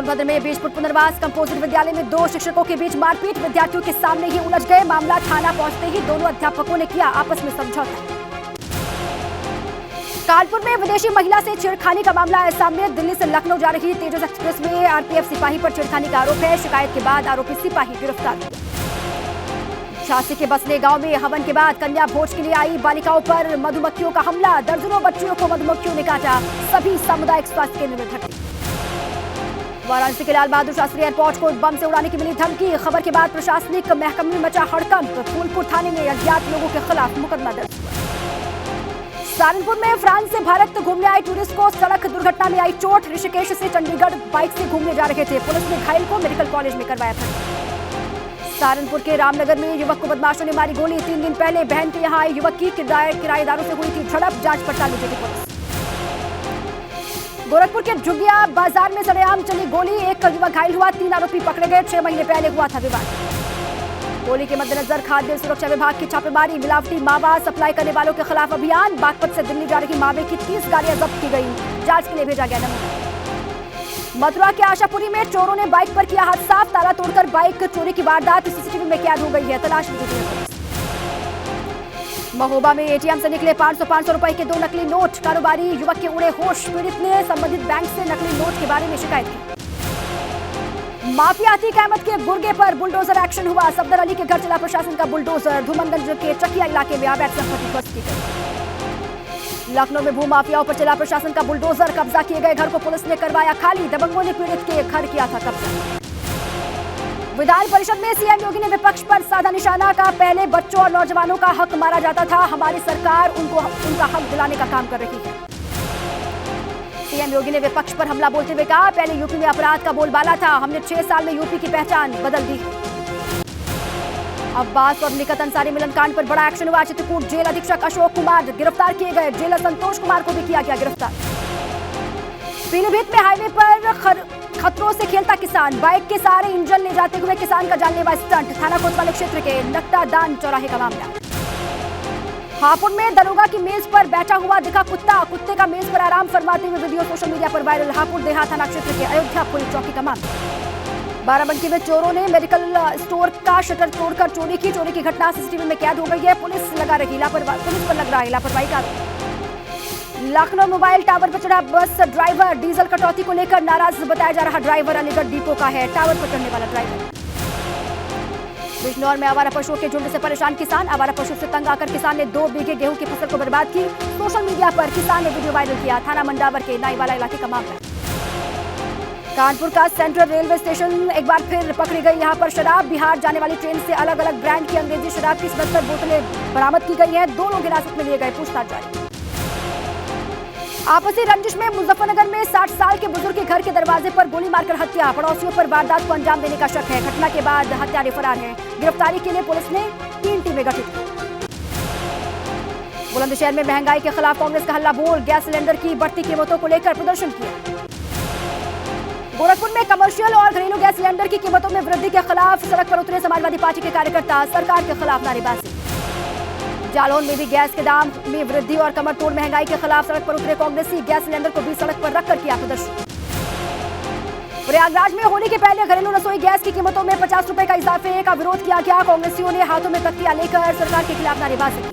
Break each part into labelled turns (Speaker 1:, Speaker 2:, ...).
Speaker 1: सोनभद्र में बीजपुर पुनर्वास कंपोजिट विद्यालय में 2 शिक्षकों के बीच मारपीट, विद्यार्थियों के सामने ही उलझ गए। मामला थाना पहुंचते ही दोनों अध्यापकों ने किया आपस में समझौता। कानपुर में विदेशी महिला से छेड़खानी का मामला है सामने। दिल्ली से लखनऊ जा रही तेजस एक्सप्रेस में आरपीएफ सिपाही पर छेड़खानी का आरोप है। शिकायत के बाद आरोपी सिपाही गिरफ्तार। झांसी के बसने गांव में हवन के बाद कन्या भोज के लिए आई बालिकाओं पर मधुमक्खियों का हमला। दर्जनों बच्चियों को मधुमक्खियों ने काटा। सभी सामुदायिक स्वास्थ्य केंद्र में भर्ती। वाराणसी के लाल बहादुर शास्त्री एयरपोर्ट को बम से उड़ाने की मिली धमकी। खबर के बाद प्रशासनिक महकमे में मचा हड़कंप। फूलपुर थाने में अज्ञात लोगों के खिलाफ मुकदमा दर्ज हुआ। सहारनपुर में फ्रांस से भारत घूमने आए टूरिस्ट को सड़क दुर्घटना में आई चोट। ऋषिकेश से चंडीगढ़ बाइक से घूमने जा रहे थे। पुलिस ने घायल को मेडिकल कॉलेज में करवाया भर्ती। सहारनपुर के रामनगर में युवक को बदमाशों ने मारी गोली। 3 दिन पहले बहन के यहाँ आए युवक की किराएदारों से हुई थी झड़प। जांच पड़ताल में जुटी पुलिस। गोरखपुर के झुग्गिया बाजार में सरेआम चली गोली। एक युवक घायल हुआ। 3 आरोपी पकड़े गए। 6 महीने पहले हुआ था विवाद। होली के मद्देनजर खाद्य सुरक्षा विभाग की छापेमारी। मिलावटी मावा सप्लाई करने वालों के खिलाफ अभियान। बागपत से दिल्ली जा रही मावे की 30 गाड़ियां जब्त की गई। जांच के लिए भेजा गया नमूना। मथुरा के आशापुरी में चोरों ने बाइक पर किया हादसा। ताला तोड़कर बाइक चोरी की वारदात सीसीटीवी में कैद हो गई है। तलाश में जुटी है पुलिस। महोबा में एटीएम से निकले 500 रुपए के 2 नकली नोट। कारोबारी युवक के उड़े होश। पीड़ित ने संबंधित बैंक से नकली नोट के बारे में शिकायत की। माफिया अतीक अहमद के गुर्गे पर बुलडोजर एक्शन हुआ। सफदर अली के घर चला प्रशासन का बुलडोजर। धूमनगंज के चकिया इलाके में अवैध संपत्ति ध्वस्त की गई। लखनऊ में भूमाफियाओं पर चला प्रशासन का बुलडोजर। कब्जा किए गए घर को पुलिस ने करवाया खाली। दबंगों ने पीड़ित के घर किया था कब्जा। विधान परिषद में सीएम योगी ने विपक्ष पर साधा निशाना। का पहले बच्चों और नौजवानों का हक मारा जाता था। हमारी सरकार उनका हक दिलाने का काम कर रही है। सीएम योगी ने विपक्ष पर हमला बोलते हुए कहा, पहले यूपी में अपराध का बोलबाला था। हमने 6 साल में यूपी की पहचान बदल दी। अब्बास और निकत अंसारी मिलन कांड पर बड़ा एक्शन हुआ। चित्रकूट जेल अधीक्षक अशोक कुमार गिरफ्तार किए गए। जेलर संतोष कुमार को भी किया गया गिरफ्तार। पीलीभीत में हाईवे पर खतरों से खेलता किसान। बाइक के सहारे इंजन ले जाते हुए किसान का जानलेवा स्टंट। थाना कोतवाली क्षेत्र के नकटा दान चौराहे का मामला। हापुड़ में दरोगा की मेज पर बैठा हुआ दिखा कुत्ता। कुत्ते का मेज पर आराम फरमाते हुए वीडियो सोशल मीडिया पर वायरल। हापुड़ देहात थाना क्षेत्र के अयोध्या पुलिस चौकी का मामला। बाराबंकी में चोरों ने मेडिकल स्टोर का शटर तोड़कर चोरी की। चोरी की घटना सीसीटीवी में कैद हो गई है। पुलिस पर लग रहा है लापरवाही का आरोप। लखनऊ मोबाइल टावर पर चढ़ा बस ड्राइवर। डीजल कटौती को लेकर नाराज बताया जा रहा ड्राइवर अलीगढ़ डिपो का है। टावर पर चढ़ने वाला ड्राइवर। बिजनौर में आवारा पशुओं के झुंड से परेशान किसान। आवारा पशु से तंग आकर किसान ने 2 बीघे गेहूं की फसल को बर्बाद की। सोशल मीडिया पर किसान ने वीडियो वायरल किया। थाना मंडावर के नाईवाला इलाके का मामला। कानपुर का सेंट्रल रेलवे स्टेशन एक बार फिर पकड़ी गई। यहां पर शराब। बिहार जाने वाली ट्रेन से अलग अलग ब्रांड की अंग्रेजी शराब की 77 बोतलें बरामद की गई हैं। 2 लोग हिरासत में लिए गए। पूछताछ जारी। आपसी रंजिश में मुजफ्फरनगर में 60 साल के बुजुर्ग के घर के दरवाजे पर गोली मारकर हत्या। पड़ोसियों पर वारदात को अंजाम देने का शक है। घटना के बाद हत्यारे फरार हैं। गिरफ्तारी के लिए पुलिस ने 3 टीमें गठित की। बुलंदशहर में महंगाई के खिलाफ कांग्रेस का हल्ला बोल। गैस सिलेंडर की बढ़ती कीमतों को लेकर प्रदर्शन किया। गोरखपुर में कमर्शियल और घरेलू गैस सिलेंडर की कीमतों में वृद्धि के खिलाफ सड़क पर उतरे समाजवादी पार्टी के कार्यकर्ता। सरकार के खिलाफ नारेबाजी। जालौन में भी गैस के दाम में वृद्धि और कमर तोड़ महंगाई के खिलाफ सड़क पर उतरे कांग्रेसी। गैस सिलेंडर को भी सड़क पर रखकर किया प्रदर्शन। प्रयागराज में होली के पहले घरेलू रसोई गैस की कीमतों में 50 रुपए का इजाफे का विरोध किया गया। कांग्रेसियों ने हाथों में तख्तियां लेकर सरकार के खिलाफ नारेबाजी की।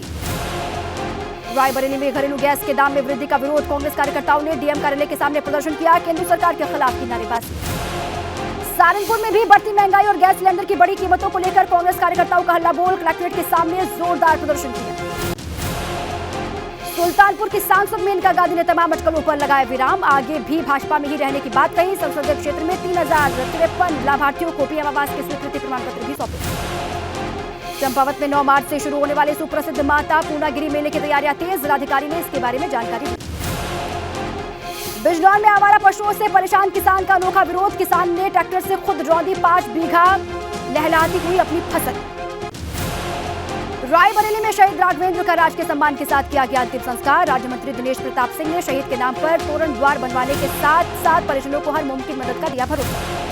Speaker 1: रायबरेली में घरेलू गैस के दाम में वृद्धि का विरोध। कांग्रेस कार्यकर्ताओं ने डीएम कार्यालय के सामने प्रदर्शन किया। केंद्र सरकार के खिलाफ की नारेबाजी। सहारनपुर में भी बढ़ती महंगाई और गैस सिलेंडर की बड़ी कीमतों को लेकर कांग्रेस कार्यकर्ताओं का हल्ला बोल। कलेक्ट्रेट के सामने जोरदार प्रदर्शन किया। सुल्तानपुर की सांसद मेनका गांधी ने तमाम अटकलों पर लगाया विराम। आगे भी भाजपा में ही रहने की बात कही। संसदीय क्षेत्र में 3053 लाभार्थियों को पीएम आवास के स्वीकृति प्रमाण पत्र भी सौंपे। चंपावत में 9 मार्च से शुरू होने वाले सुप्रसिद्ध माता पूर्णागिरी मेले की तैयारियां तेज। जिलाधिकारी ने इसके बारे में जानकारी दी। बिजनौर में आवारा पशुओं से परेशान किसान का अनोखा विरोध। किसान ने ट्रैक्टर से खुद रौंदी 5 बीघा लहलाती हुई अपनी फसल। रायबरेली में शहीद राघवेंद्र का राजकीय सम्मान के साथ किया गया अंतिम संस्कार। राज्य मंत्री दिनेश प्रताप सिंह ने शहीद के नाम पर तोरण द्वार बनवाने के साथ साथ परिजनों को हर मुमकिन मदद का दिया भरोसा।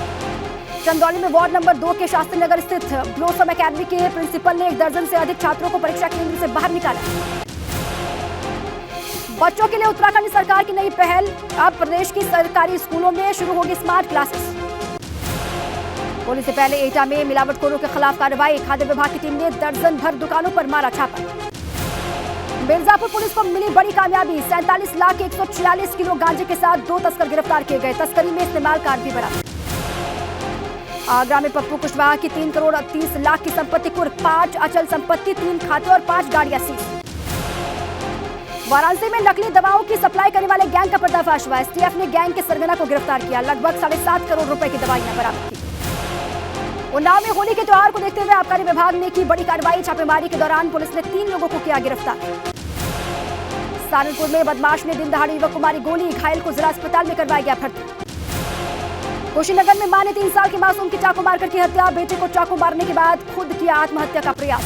Speaker 1: चंदौली में वार्ड नंबर 2 के शास्त्री नगर स्थित ब्लॉसम एकेडमी के प्रिंसिपल ने 1 दर्जन से अधिक छात्रों को परीक्षा केंद्र से बाहर निकाला। बच्चों के लिए उत्तराखंड सरकार की नई पहल। अब प्रदेश की सरकारी स्कूलों में शुरू होगी स्मार्ट क्लासेस। पुलिस से पहले एटा में मिलावटखोरों के खिलाफ कार्रवाई। खाद्य विभाग की टीम ने दर्जन भर दुकानों पर मारा छापा। मिर्जापुर पुलिस को मिली बड़ी कामयाबी। 47,146 किलो गांजे के साथ 2 तस्कर गिरफ्तार किए गए। तस्करी में इस्तेमाल कार भी बरामद। आगरा में पप्पू कुशवाहा की 3 करोड़ 30 लाख की संपत्ति कुर्क, 5 अचल संपत्ति, 3 खाते और 5 गाड़ियां सीज। वाराणसी में नकली दवाओं की सप्लाई करने वाले गैंग का पर्दाफाश हुआ। एसटीएफ ने गैंग के सरगना को गिरफ्तार किया। लगभग 7.5 करोड़ रुपए की दवाइयां बरामद की। उन्नाव में होली के त्योहार को देखते हुए आबकारी विभाग ने की बड़ी कार्रवाई। छापेमारी के दौरान पुलिस ने 3 लोगों को किया गिरफ्तार। सहारनपुर में बदमाश ने दिन दहाड़े युवक को मारी गोली, घायल को जिला अस्पताल में करवाया गया भर्ती। कुशीनगर में मां ने 3 साल के मासूम की चाकू मारकर की हत्या। बेटे को चाकू मारने के बाद खुद किया आत्महत्या का प्रयास।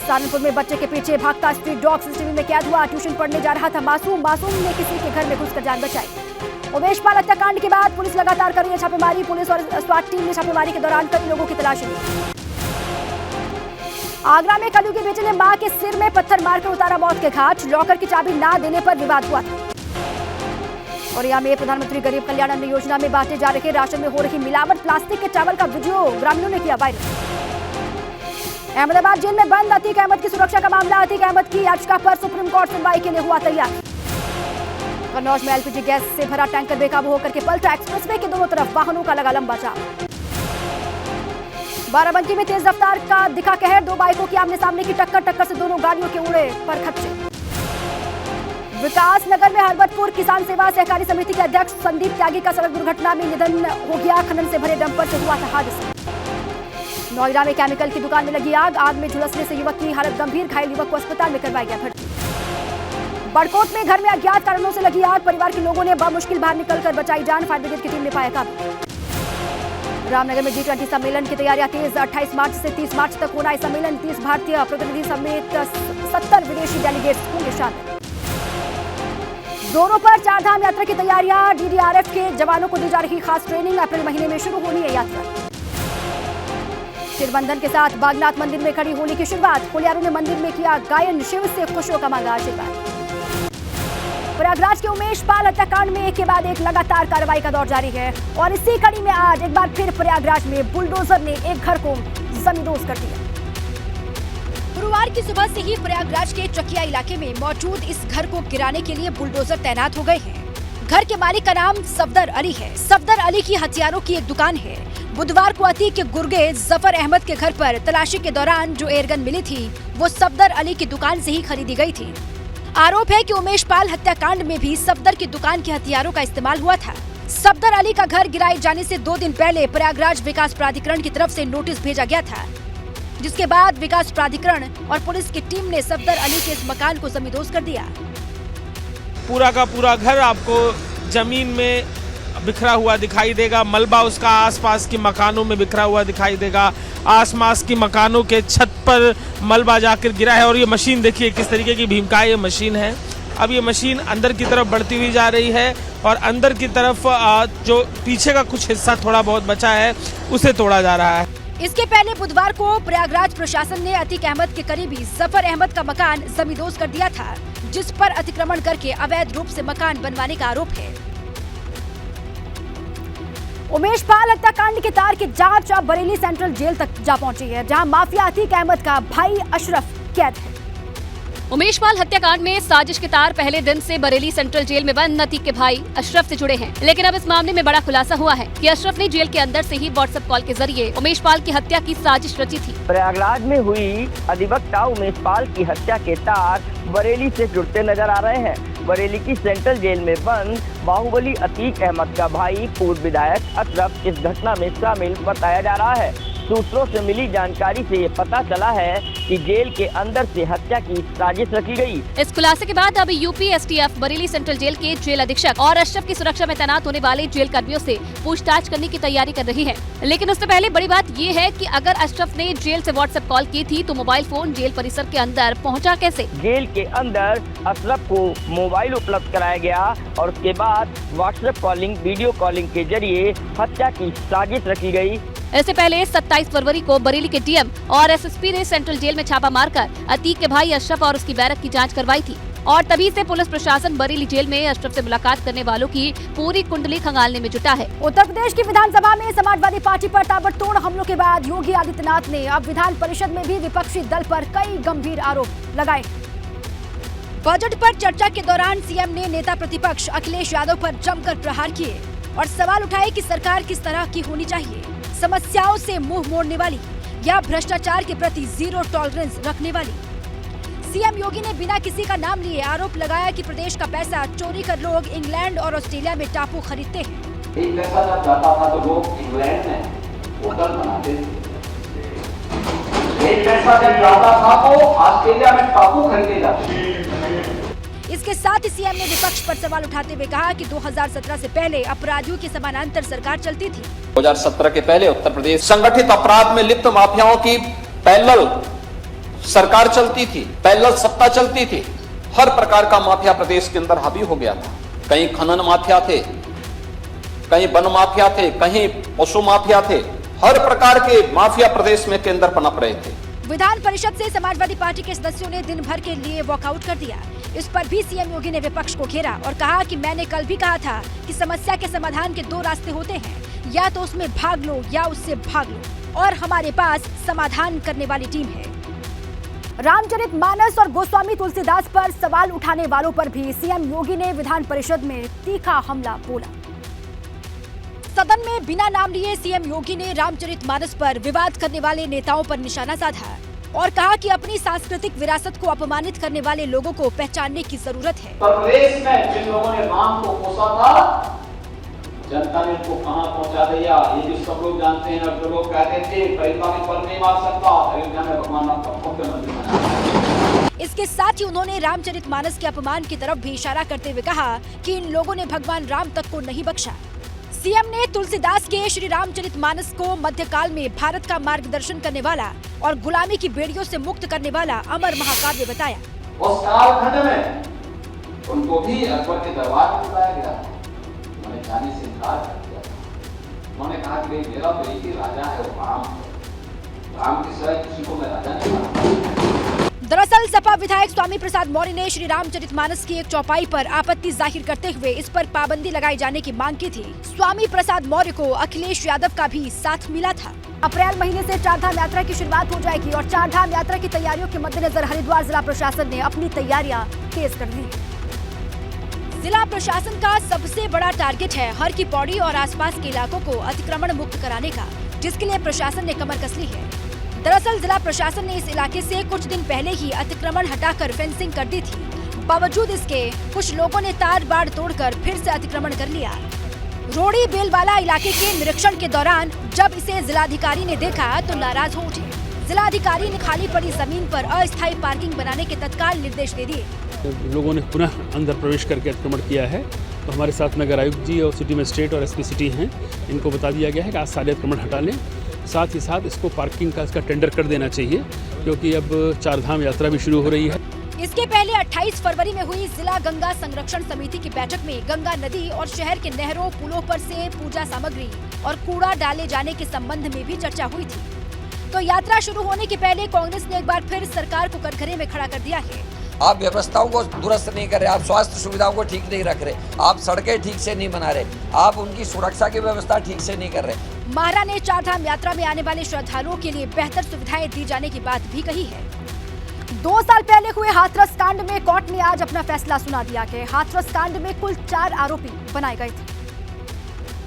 Speaker 1: सहारनपुर में बच्चे के पीछे भागता स्ट्रीट डॉग सीसीटीवी में कैद हुआ। ट्यूशन पढ़ने जा रहा था मासूम ने किसी के घर में घुसकर जान बचाई। उमेशपाल हत्याकांड के बाद पुलिस लगातार कर रही है छापेमारी। पुलिस और स्वाट टीम ने छापेमारी के दौरान कई लोगों की तलाशी ली। आगरा में कलू के बेटे ने मां के सिर में पत्थर मारकर उतारा मौत के घाट। लॉकर की चाबी ना देने पर विवाद हुआ था। और यहाँ में प्रधानमंत्री गरीब कल्याण अन्न योजना में बांटे जा रहे राशन में हो रही मिलावट। प्लास्टिक के चावल का वीडियो ग्रामीणों ने किया वायरल। अहमदाबाद जेल में बंद अतीक अहमद की सुरक्षा का मामला। अतीक अहमद की याचिका पर सुप्रीम कोर्ट सुनवाई के लिए हुआ तैयार। कन्नौज में एलपीजी गैस से भरा टैंकर बेकाबू होकर के पलटा। एक्सप्रेसवे के दोनों तरफ वाहनों का लगा लंबा जाम। बाराबंकी में तेज रफ्तार का दिखा कहर। 2 बाइकों की आमने सामने की टक्कर से दोनों गाड़ियों के उड़े पर खच्चे। विकास नगर में हरबतपुर किसान सेवा सहकारी समिति के अध्यक्ष संदीप त्यागी का सड़क दुर्घटना में निधन हो गया। खनन से भरे डंपर से हुआ था हादसा। नोएडा में केमिकल की दुकान में लगी आग। आग में झुलसने से युवक की हालत गंभीर। घायल युवक को अस्पताल में करवाया गया भर्ती। बड़कोट में घर में अज्ञात कारणों से लगी आग। परिवार के लोगों ने बमुश्किल बाहर निकलकर बचाई जान। फायर ब्रिगेड की टीम ने पाया काबू। रामनगर में G20 सम्मेलन की तैयारियां तेज। 28 मार्च से 30 मार्च तक होना है सम्मेलन। 30 भारतीय प्रतिनिधि समेत 70 विदेशी डेलीगेट्स होंगे शामिल। जोरों पर 4 धाम यात्रा की तैयारियां। DDRF के जवानों को दी जा रही खास ट्रेनिंग। अप्रैल महीने में शुरू होनी है यात्रा। शिरबंधन के साथ बागनाथ मंदिर में खड़ी होली की शुरुआत। होलियारों ने मंदिर में किया गायन। शिव से खुशियों का मांगा आशीर्वाद। प्रयागराज के उमेशपाल हत्याकांड में एक के बाद एक लगातार कार्रवाई का दौर जारी है। और इसी कड़ी में आज एक बार फिर प्रयागराज में बुलडोजर ने एक घर को जमींदोज कर दिया। गुरुवार की सुबह से ही प्रयागराज के चकिया इलाके में मौजूद इस घर को गिराने के लिए बुलडोजर तैनात हो गए हैं। घर के मालिक का नाम सफदर अली है। सफदर अली की हथियारों की एक दुकान है। बुधवार को अतीक के गुर्गे जफर अहमद के घर पर तलाशी के दौरान जो एयरगन मिली थी वो सफदर अली की दुकान से ही खरीदी गई थी। आरोप है कि उमेशपाल हत्याकांड में भी सफदर की दुकान के हथियारों का इस्तेमाल हुआ था। सफदर अली का घर गिराए जाने से 2 दिन पहले प्रयागराज विकास प्राधिकरण की तरफ से नोटिस भेजा गया था, जिसके बाद विकास प्राधिकरण और पुलिस की टीम ने सफदर अली के इस मकान को जमींदोज कर दिया।
Speaker 2: पूरा का पूरा घर आपको जमीन में बिखरा हुआ दिखाई देगा। मलबा उसका आसपास के मकानों में बिखरा हुआ दिखाई देगा। आसपास की मकानों के छत पर मलबा जाकर गिरा है। और ये मशीन देखिए किस तरीके की भीमकाय ये मशीन है। अब ये मशीन अंदर की तरफ बढ़ती हुई जा रही है और अंदर की तरफ जो पीछे का कुछ हिस्सा थोड़ा बहुत बचा है उसे तोड़ा जा रहा है।
Speaker 1: इसके पहले बुधवार को प्रयागराज प्रशासन ने अतीक अहमद के करीबी जफर अहमद का मकान जमींदोज कर दिया था, जिस पर अतिक्रमण करके अवैध रूप से मकान बनवाने का आरोप है। उमेशपाल हत्याकांड के तार की जांच अब बरेली सेंट्रल जेल तक जा पहुंची है, जहां माफिया अतीक अहमद का भाई अशरफ कैद है।
Speaker 3: उमेशपाल हत्याकांड में साजिश के तार पहले दिन से बरेली सेंट्रल जेल में बंद अतीक के भाई अशरफ से जुड़े हैं। लेकिन अब इस मामले में बड़ा खुलासा हुआ है कि अशरफ ने जेल के अंदर से ही व्हाट्सएप कॉल के जरिए उमेशपाल की हत्या की साजिश रची थी।
Speaker 4: प्रयागराज में हुई अधिवक्ता उमेशपाल की हत्या के तार बरेली से जुड़ते नजर आ रहे हैं। बरेली की सेंट्रल जेल में बंद बाहुबली अतीक अहमद का भाई पूर्व विधायक अशरफ इस घटना में शामिल बताया जा रहा है। सूत्रों से मिली जानकारी से ये पता चला है कि जेल के अंदर से हत्या की साजिश रची गई।
Speaker 3: इस खुलासे के बाद अब UP STF Bareilly central jail के जेल अधीक्षक और अशरफ की सुरक्षा में तैनात होने वाले जेल कर्मियों से पूछताछ करने की तैयारी कर रही है। लेकिन उससे पहले बड़ी बात ये है कि अगर अशरफ ने जेल से व्हाट्सएप कॉल की थी तो मोबाइल फोन जेल परिसर के अंदर पहुँचा कैसे?
Speaker 4: जेल के अंदर अशरफ को मोबाइल उपलब्ध कराया गया और उसके बाद व्हाट्सएप कॉलिंग, वीडियो कॉलिंग के जरिए हत्या की साजिश रची गई।
Speaker 3: इससे पहले 27 फरवरी को बरेली के डीएम और एसएसपी ने सेंट्रल जेल में छापा मारकर अतीक के भाई अशरफ और उसकी बैरक की जांच करवाई थी। और तभी से पुलिस प्रशासन बरेली जेल में अशरफ से मुलाकात करने वालों की पूरी कुंडली खंगालने में जुटा है।
Speaker 1: उत्तर प्रदेश की विधानसभा में समाजवादी पार्टी पर ताबड़तोड़ हमलों के बाद योगी आदित्यनाथ ने अब विधान परिषद में भी विपक्षी दल पर कई गंभीर आरोप लगाए। बजट पर चर्चा के दौरान सीएम ने नेता प्रतिपक्ष अखिलेश यादव पर जमकर प्रहार किए और सवाल उठाए कि सरकार किस तरह की होनी चाहिए, समस्याओं से मुंह मोड़ने वाली या भ्रष्टाचार के प्रति जीरो टॉलरेंस रखने वाली। सीएम योगी ने बिना किसी का नाम लिए आरोप लगाया कि प्रदेश का पैसा चोरी कर लोग इंग्लैंड और ऑस्ट्रेलिया में टापू खरीदते हैं।
Speaker 5: एक पैसा जब जाता था तो लोग इंग्लैंड में होटल बनाते थे, एक पैसा जब जाता था तो ऑस्ट्रेलिया में टापू खरीदे जाते थे।
Speaker 1: इसके साथ ही सीएम ने विपक्ष पर सवाल उठाते हुए कहा कि 2017 से पहले अपराधियों की समानांतर सरकार चलती थी।
Speaker 5: 2017 के पहले उत्तर प्रदेश संगठित अपराध में लिप्त माफियाओं की पैरेलल सरकार चलती थी, पैरेलल सत्ता चलती थी। हर प्रकार का माफिया प्रदेश के अंदर हावी हो गया था। कहीं खनन माफिया थे, कहीं वन माफिया थे, कहीं पशु माफिया थे। हर प्रकार के माफिया प्रदेश में के अंदर पनप रहे थे।
Speaker 1: विधान परिषद से समाजवादी पार्टी के सदस्यों ने दिन भर के लिए वॉकआउट कर दिया। इस पर भी सीएम योगी ने विपक्ष को घेरा और कहा कि मैंने कल भी कहा था कि समस्या के समाधान के दो रास्ते होते हैं, या तो उसमें भाग लो या उससे भाग लो, और हमारे पास समाधान करने वाली टीम है। रामचरितमानस और गोस्वामी तुलसीदास पर सवाल उठाने वालों पर भी सीएम योगी ने विधान परिषद में तीखा हमला बोला। सदन में बिना नाम लिए सीएम योगी ने रामचरितमानस पर विवाद करने वाले नेताओं पर निशाना साधा और कहा कि अपनी सांस्कृतिक विरासत को अपमानित करने वाले लोगों को पहचानने की जरूरत है।
Speaker 5: प्रदेश में जिन लोगों ने राम को कोसा था, जनता ने उनको कहां पहुंचा दिया, ये जो सब लोग जानते हैं। अब जो लोग कहते थे परिवार में पर नहीं मार सकता, अयोध्या में भगवान राम का मुख्यमंत्री बना।
Speaker 1: इसके साथ ही उन्होंने रामचरितमानस के अपमान की तरफ भी इशारा करते हुए कहा कि इन लोगों ने भगवान राम तक को नहीं बख्शा। सीएम ने तुलसीदास के श्री रामचरितमानस को मध्यकाल में भारत का मार्गदर्शन करने वाला और गुलामी की बेड़ियों से मुक्त करने वाला अमर महाकाव्य बताया।
Speaker 5: उस कालखंड में उनको भी अकबर के दरबार में बुलाया गया, उन्होंने जाने से इनकार कर दिया। उन्होंने कहा कि भाई मेरा तो एक ही राजा है, वो राम है, राम के सिवाय किसी को मैं राजा नहीं मानता।
Speaker 1: दरअसल सपा विधायक स्वामी प्रसाद मौर्य ने श्री रामचरितमानस की एक चौपाई पर आपत्ति जाहिर करते हुए इस पर पाबंदी लगाए जाने की मांग की थी। स्वामी प्रसाद मौर्य को अखिलेश यादव का भी साथ मिला था। अप्रैल महीने से चारधाम यात्रा की शुरुआत हो जाएगी और चारधाम यात्रा की तैयारियों के मद्देनजर हरिद्वार जिला प्रशासन ने अपनी तैयारियां तेज कर दी। जिला प्रशासन का सबसे बड़ा टारगेट है हर की पौड़ी और आसपास के इलाकों को अतिक्रमण मुक्त कराने का, जिसके लिए प्रशासन ने कमर कस ली है। दरअसल जिला प्रशासन ने इस इलाके से कुछ दिन पहले ही अतिक्रमण हटाकर फेंसिंग कर दी थी। बावजूद इसके कुछ लोगों ने तार बाड़ तोड़कर फिर से अतिक्रमण कर लिया। रोड़ी बेलवाला इलाके के निरीक्षण के दौरान जब इसे जिलाधिकारी ने देखा तो नाराज हो उठे। जिलाधिकारी ने खाली पड़ी जमीन पर अस्थायी पार्किंग बनाने के तत्काल निर्देश दे दिए।
Speaker 6: लोगों ने पुनः अंदर प्रवेश करके अतिक्रमण किया है, तो हमारे साथ नगर आयुक्त जी और सिटी मजिस्ट्रेट और एसपी सिटी हैं, इनको बता दिया गया है कि आज सारे अतिक्रमण हटा लें। साथ ही साथ इसको पार्किंग का इसका टेंडर कर देना चाहिए, क्योंकि अब चारधाम यात्रा भी शुरू हो रही है।
Speaker 1: इसके पहले 28 फरवरी में हुई जिला गंगा संरक्षण समिति की बैठक में गंगा नदी और शहर के नहरों पुलों पर से पूजा सामग्री और कूड़ा डाले जाने के संबंध में भी चर्चा हुई थी। तो यात्रा शुरू होने के पहले कांग्रेस ने एक बार फिर सरकार को कटघरे में खड़ा कर दिया है।
Speaker 7: आप व्यवस्थाओं को दुरुस्त नहीं कर रहे, आप स्वास्थ्य सुविधाओं को ठीक नहीं रख रहे, आप सड़कें ठीक से नहीं बना रहे, आप उनकी सुरक्षा की व्यवस्था ठीक से नहीं कर रहे।
Speaker 1: महारा ने चारधाम यात्रा में आने वाले श्रद्धालुओं के लिए बेहतर सुविधाएं दी जाने की बात भी कही है। 2 साल पहले हुए हाथरस कांड में कोर्ट ने आज अपना फैसला सुना दिया कि हाथरस कांड में कुल 4 आरोपी बनाए गए थे।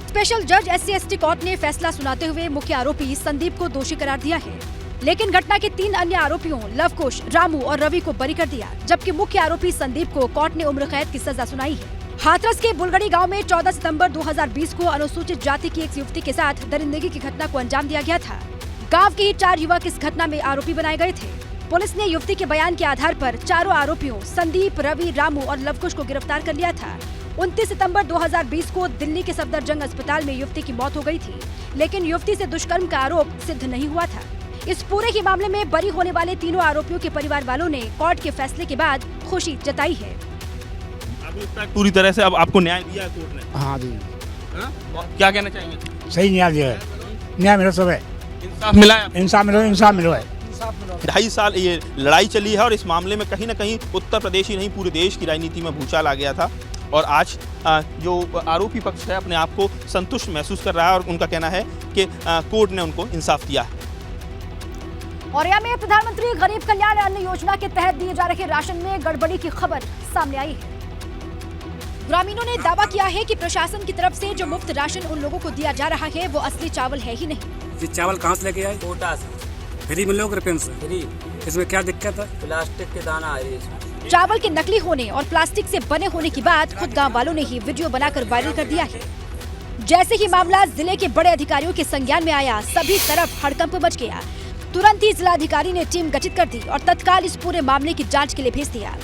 Speaker 1: स्पेशल जज SC/ST कोर्ट ने फैसला सुनाते हुए मुख्य आरोपी संदीप को दोषी करार दिया है, लेकिन घटना के 3 अन्य आरोपियों लवकुश, रामू और रवि को बरी कर दिया, जबकि मुख्य आरोपी संदीप को कोर्ट ने उम्र कैद की सजा सुनाई है। हाथरस के बुलगड़ी गांव में 14 सितंबर 2020 को अनुसूचित जाति की एक युवती के साथ दरिंदगी की घटना को अंजाम दिया गया था। गांव के ही 4 युवक इस घटना में आरोपी बनाए गए थे। पुलिस ने युवती के बयान के आधार पर चारों आरोपियों संदीप, रवि, रामू और लवकुश को गिरफ्तार कर लिया था। 29 सितंबर 2020 को दिल्ली के सफदरजंग अस्पताल में युवती की मौत हो गई थी, लेकिन युवती से दुष्कर्म का आरोप सिद्ध नहीं हुआ था। इस पूरे ही मामले में बरी होने वाले तीनों आरोपियों के परिवार वालों ने कोर्ट के फैसले के बाद खुशी जताई है।
Speaker 8: पूरी तरह से अब आपको न्याय दिया है कोर्ट ने?
Speaker 9: हाँ जी।
Speaker 8: क्या कहना चाहेंगे?
Speaker 9: सही न्याय दिया है, न्याय मिलो सब है,
Speaker 8: इंसाफ मिला है?
Speaker 9: इंसाफ मिलो है।
Speaker 8: 2.5 साल ये लड़ाई चली है और इस मामले में कहीं ना कहीं उत्तर प्रदेश ही नहीं पूरे देश की राजनीति में भूचाल आ गया था। और आज जो आरोपी पक्ष है अपने आप को संतुष्ट महसूस कर रहा है और उनका कहना है कि कोर्ट ने उनको इंसाफ दिया है।
Speaker 1: औरैया में प्रधानमंत्री गरीब कल्याण अन्न योजना के तहत दिए जा रहे राशन में गड़बड़ी की खबर सामने आई है। ग्रामीणों ने दावा किया है कि प्रशासन की तरफ से जो मुफ्त राशन उन लोगों को दिया जा रहा है वो असली चावल है ही नहीं।
Speaker 9: ये चावल कहाँ से लेके आए? कोटा से। फ्री मिल लोग रुपये से फ्री। इसमें क्या दिक्कत है? प्लास्टिक के दाना आ रही है।
Speaker 1: चावल के नकली होने और प्लास्टिक से बने होने की बात खुद गांव वालों ने ही वीडियो बनाकर वायरल कर दिया है। जैसे ही मामला जिले के बड़े अधिकारियों के संज्ञान में आया, सभी तरफ हड़कंप मच गया। तुरंत ही जिलाधिकारी ने टीम गठित कर दी और तत्काल इस पूरे मामले की जांच के लिए भेज दिया।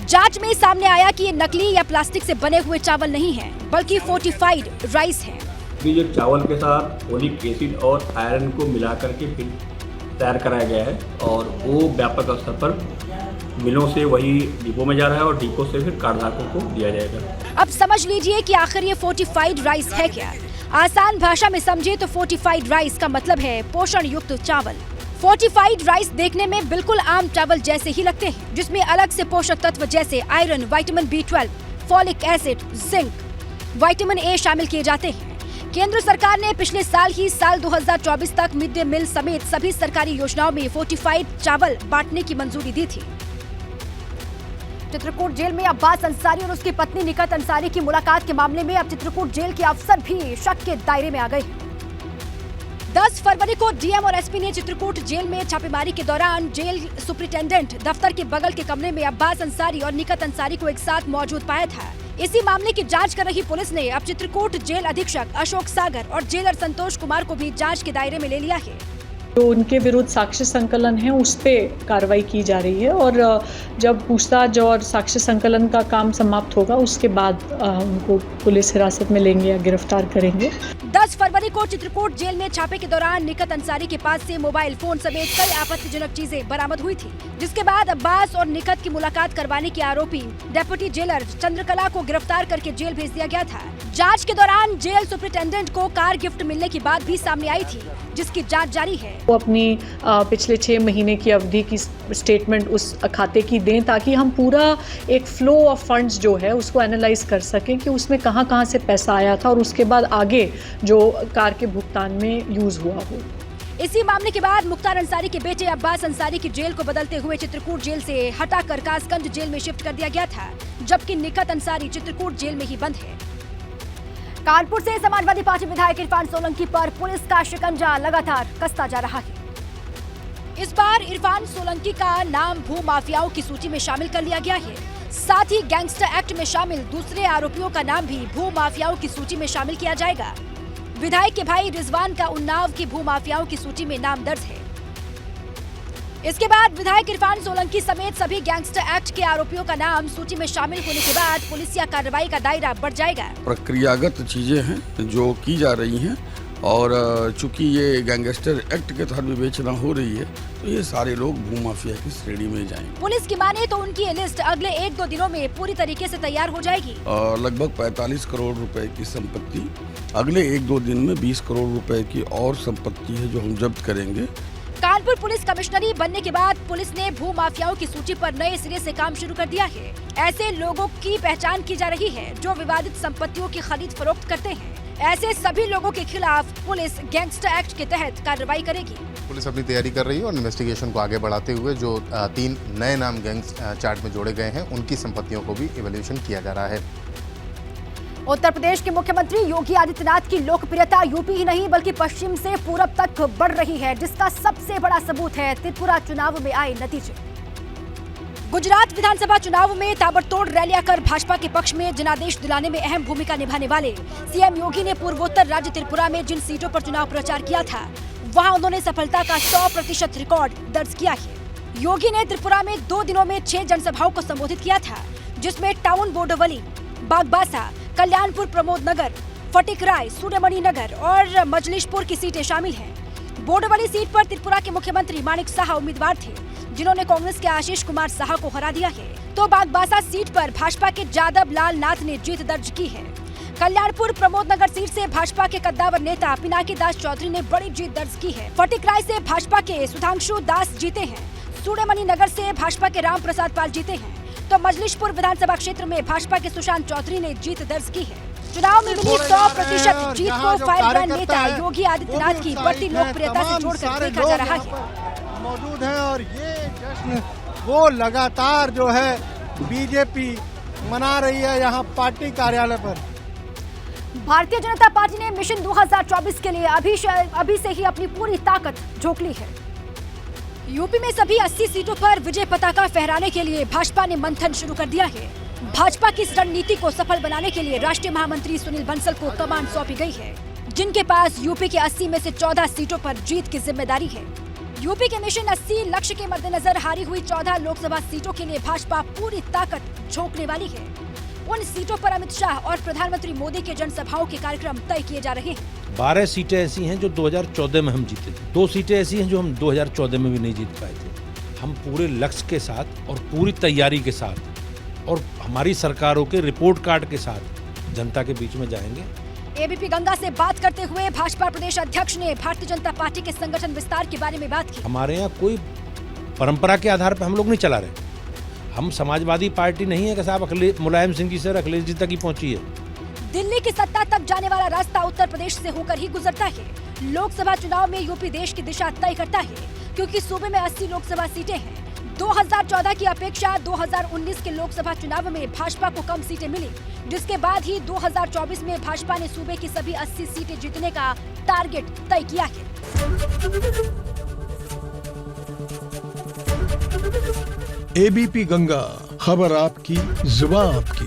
Speaker 1: जांच में सामने आया कि ये नकली या प्लास्टिक से बने हुए चावल नहीं हैं, बल्कि फोर्टिफाइड राइस हैं।
Speaker 10: ये चावल के साथ फोलिक एसिड और आयरन को मिलाकर के फिर तैयार कराया गया है और वो व्यापक स्तर पर मिलों से वही डिपो में जा रहा है और डिपो से फिर कार्डधारकों को दिया जाएगा।
Speaker 1: अब समझ लीजिए कि आखिर ये फोर्टिफाइड राइस है क्या। आसान भाषा में समझे तो फोर्टिफाइड राइस का मतलब है पोषण युक्त चावल। फोर्टिफाइड राइस देखने में बिल्कुल आम चावल जैसे ही लगते हैं, जिसमें अलग से पोषक तत्व जैसे iron, vitamin B12, folic acid, zinc, vitamin A शामिल किए जाते हैं। केंद्र सरकार ने पिछले साल ही साल 2024 तक मिड डे मील समेत सभी सरकारी योजनाओं में फोर्टिफाइड चावल बांटने की मंजूरी दी थी। चित्रकूट जेल में अब्बास अंसारी और उसकी पत्नी निकत अंसारी की मुलाकात के मामले में अब चित्रकूट जेल के अफसर भी शक के दायरे में आ गए। 10 फरवरी को डीएम और एसपी ने चित्रकूट जेल में छापेमारी के दौरान जेल सुपरिटेंडेंट दफ्तर के बगल के कमरे में अब्बास अंसारी और निकत अंसारी को एक साथ मौजूद पाया था। इसी मामले की जांच कर रही पुलिस ने अब चित्रकूट जेल अधीक्षक अशोक सागर और जेलर संतोष कुमार को भी जांच के दायरे में ले लिया है।
Speaker 11: जो उनके विरुद्ध साक्ष्य संकलन है उस पे कार्रवाई की जा रही है और जब पूछताछ और साक्ष्य संकलन का काम समाप्त होगा उसके बाद उनको पुलिस हिरासत में लेंगे या गिरफ्तार करेंगे।
Speaker 1: 10 फरवरी को चित्रकूट जेल में छापे के दौरान निकत अंसारी के पास से मोबाइल फोन समेत कई आपत्तिजनक चीजें बरामद हुई थी, जिसके बाद अब्बास और निकत की मुलाकात करवाने के आरोपी डेप्यूटी जेलर चंद्रकला को गिरफ्तार करके जेल भेज दिया गया था। जांच के दौरान जेल सुपरिटेंडेंट को कार गिफ्ट मिलने की बात भी सामने आई थी, जिसकी जांच जारी है।
Speaker 11: वो अपनी पिछले 6 महीने की अवधि की स्टेटमेंट उस खाते की दें ताकि हम पूरा एक फ्लो ऑफ फंड्स जो है उसको एनालाइज कर सकें कि उसमें कहां से पैसा आया था और उसके बाद आगे जो कार के भुगतान में यूज हुआ हो।
Speaker 1: इसी मामले के बाद मुख्तार अंसारी के बेटे अब्बास अंसारी की जेल को बदलते हुए चित्रकूट जेल से हटाकर कासगंज जेल में शिफ्ट कर दिया गया था, जबकि निकत अंसारी चित्रकूट जेल में ही बंद है। कानपुर से समाजवादी पार्टी विधायक इरफान सोलंकी पर पुलिस का शिकंजा लगातार कसता जा रहा है। इस बार इरफान सोलंकी का नाम भू माफियाओं की सूची में शामिल कर लिया गया है। साथ ही गैंगस्टर एक्ट में शामिल दूसरे आरोपियों का नाम भी भू माफियाओं की सूची में शामिल किया जाएगा। विधायक के भाई रिजवान का उन्नाव की भू माफियाओं की सूची में नाम दर्ज है। इसके बाद विधायक इरफान सोलंकी समेत सभी गैंगस्टर एक्ट के आरोपियों का नाम सूची में शामिल होने के बाद पुलिसिया कार्रवाई का दायरा बढ़ जाएगा।
Speaker 12: प्रक्रियागत चीजें हैं जो की जा रही हैं और चूंकि ये गैंगस्टर एक्ट के तहत विवेचना हो रही है तो ये सारे लोग भूमाफिया की श्रेणी में जाएंगे।
Speaker 1: पुलिस की माने तो उनकी ये लिस्ट अगले 1-2 दिनों में पूरी तरीके से तैयार हो जाएगी।
Speaker 12: लगभग 45 करोड़ रुपए की संपत्ति, अगले 1-2 दिन में 20 करोड़ रुपए की और संपत्ति है जो हम जब्त करेंगे।
Speaker 1: कानपुर पुलिस कमिश्नरी बनने के बाद पुलिस ने भू माफियाओं की सूची पर नए सिरे से काम शुरू कर दिया है। ऐसे लोगों की पहचान की जा रही है जो विवादित संपत्तियों की खरीद फरोख्त करते हैं। ऐसे सभी लोगों के खिलाफ पुलिस गैंगस्टर एक्ट के तहत कार्रवाई करेगी।
Speaker 13: पुलिस अपनी तैयारी कर रही है और इन्वेस्टिगेशन को आगे बढ़ाते हुए जो 3 नए नाम गैंग्स चार्ट में जोड़े गए हैं उनकी संपत्तियों को भी इवैल्यूएशन किया जा रहा है।
Speaker 1: उत्तर प्रदेश के मुख्यमंत्री योगी आदित्यनाथ की लोकप्रियता यूपी ही नहीं बल्कि पश्चिम से पूरब तक बढ़ रही है, जिसका सबसे बड़ा सबूत है त्रिपुरा चुनाव में आए नतीजे। गुजरात विधानसभा चुनाव में ताबड़तोड़ रैलियां कर भाजपा के पक्ष में जनादेश दिलाने में अहम भूमिका निभाने वाले सीएम योगी ने पूर्वोत्तर राज्य त्रिपुरा में जिन सीटों पर चुनाव प्रचार किया था वहां उन्होंने सफलता का 100% रिकॉर्ड दर्ज किया है। योगी ने त्रिपुरा में 2 दिनों में 6 जनसभाओं को संबोधित किया था, जिसमें टाउन बोडोवली, बागबासा, कल्याणपुर प्रमोद नगर, फटिकराय, सूर्यमणि नगर और मजलिशपुर की सीटें शामिल हैं। बोडोवली सीट पर त्रिपुरा के मुख्यमंत्री माणिक साहा उम्मीदवार थे, जिन्होंने कांग्रेस के आशीष कुमार साहा को हरा दिया है। तो बागबासा सीट पर भाजपा के जादव लाल नाथ ने जीत दर्ज की है। कल्याणपुर प्रमोद नगर सीट से भाजपा के कद्दावर नेता पिनाकी दास चौधरी ने बड़ी जीत दर्ज की है। फटिकराय से भाजपा के सुधांशु दास जीते हैं। सूड़ेमणि नगर से भाजपा के राम प्रसाद पाल जीते हैं, तो मजलिशपुर विधानसभा क्षेत्र में भाजपा के सुशांत चौधरी ने जीत दर्ज की है। चुनाव में मिली 100% जीत को फायर ब्रांड नेता योगी आदित्यनाथ की बढ़ती लोकप्रियता से जोड़कर देखा जा रहा है।
Speaker 14: मौजूद हैं और ये जश्न वो लगातार जो है बीजेपी मना रही है यहाँ पार्टी कार्यालय पर।
Speaker 1: भारतीय जनता पार्टी ने मिशन 2024 के लिए अभी से ही अपनी पूरी ताकत झोंक ली है। यूपी में सभी 80 सीटों पर विजय पताका फहराने के लिए भाजपा ने मंथन शुरू कर दिया है। भाजपा की इस रणनीति को सफल बनाने के लिए राष्ट्रीय महामंत्री सुनील बंसल को कमान सौंपी गई है, जिनके पास यूपी के 80 में से 14 सीटों पर जीत की जिम्मेदारी है। यूपी के मिशन 80 लक्ष्य के मद्देनजर हारी हुई 14 लोकसभा सीटों के लिए भाजपा पूरी ताकत झोंकने वाली है। उन सीटों पर अमित शाह और प्रधानमंत्री मोदी के जनसभाओं के कार्यक्रम तय किए जा रहे हैं।
Speaker 15: 12 सीटें ऐसी हैं जो 2014 में हम जीते थे, 2 सीटें ऐसी हैं जो हम 2014 में भी नहीं जीत पाए थे। हम पूरे लक्ष्य के साथ और पूरी तैयारी के साथ और हमारी सरकारों के रिपोर्ट कार्ड के साथ जनता के बीच में जाएंगे।
Speaker 1: एबीपी गंगा से बात करते हुए भाजपा प्रदेश अध्यक्ष ने भारतीय जनता पार्टी के संगठन विस्तार के बारे में बात की।
Speaker 15: हमारे यहाँ कोई परंपरा के आधार पर हम लोग नहीं चला रहे। हम समाजवादी पार्टी नहीं है कि साहब मुलायम सिंह जी से अखिलेश जी तक ही पहुंची है।
Speaker 1: दिल्ली की सत्ता तक जाने वाला रास्ता उत्तर प्रदेश से होकर ही गुजरता है। लोकसभा चुनाव में यूपी देश की दिशा तय करता है, क्योंकि सूबे में 80 लोकसभा सीटें हैं। 2014 की अपेक्षा 2019 के लोकसभा चुनाव में भाजपा को कम सीटें मिली, जिसके बाद ही 2024 में भाजपा ने सूबे की सभी 80 सीटें जीतने का टारगेट तय किया है।
Speaker 16: एबीपी गंगा, खबर आपकी, जुबान आपकी।